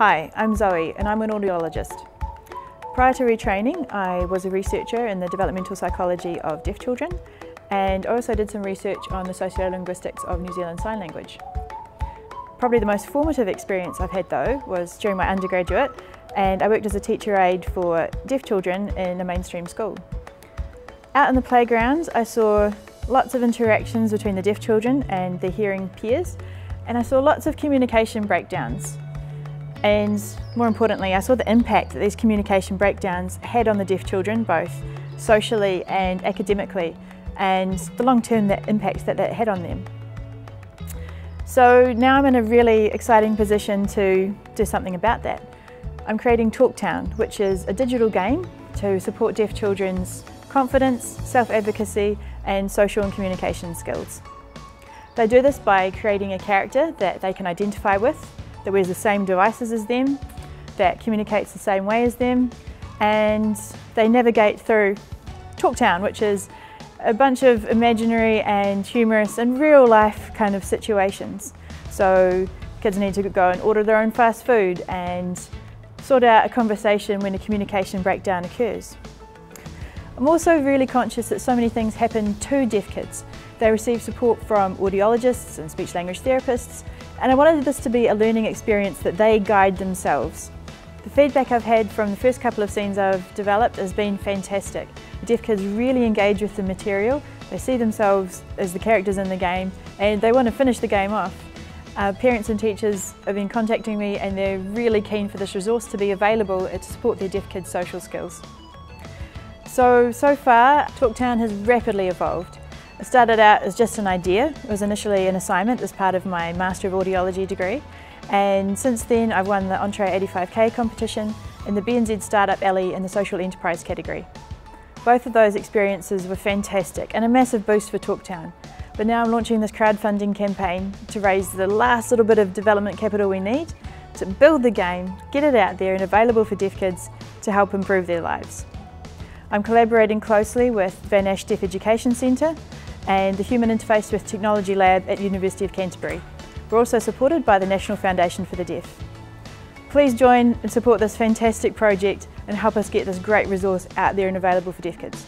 Hi, I'm Zoe and I'm an audiologist. Prior to retraining, I was a researcher in the developmental psychology of deaf children, and I also did some research on the sociolinguistics of New Zealand Sign Language. Probably the most formative experience I've had though was during my undergraduate, and I worked as a teacher aide for deaf children in a mainstream school. Out in the playgrounds I saw lots of interactions between the deaf children and their hearing peers, and I saw lots of communication breakdowns. And more importantly, I saw the impact that these communication breakdowns had on the deaf children, both socially and academically, and the long-term impact that had on them. So now I'm in a really exciting position to do something about that. I'm creating TalkTown, which is a digital game to support deaf children's confidence, self-advocacy and social and communication skills. They do this by creating a character that they can identify with, that wears the same devices as them, that communicates the same way as them, and they navigate through TalkTown, which is a bunch of imaginary and humorous and real life kind of situations. So kids need to go and order their own fast food and sort out a conversation when a communication breakdown occurs. I'm also really conscious that so many things happen to deaf kids. They receive support from audiologists and speech language therapists, and I wanted this to be a learning experience that they guide themselves. The feedback I've had from the first couple of scenes I've developed has been fantastic. The deaf kids really engage with the material, they see themselves as the characters in the game and they want to finish the game off. Parents and teachers have been contacting me and they're really keen for this resource to be available to support their deaf kids' social skills. So far, TalkTown has rapidly evolved. It started out as just an idea. It was initially an assignment as part of my Master of Audiology degree, and since then I've won the Entree 85K competition and the BNZ Startup Alley in the Social Enterprise category. Both of those experiences were fantastic and a massive boost for TalkTown. But now I'm launching this crowdfunding campaign to raise the last little bit of development capital we need to build the game, get it out there and available for deaf kids to help improve their lives. I'm collaborating closely with Van Ash Deaf Education Centre and the Human Interface with Technology Lab at University of Canterbury. We're also supported by the National Foundation for the Deaf. Please join and support this fantastic project and help us get this great resource out there and available for deaf kids.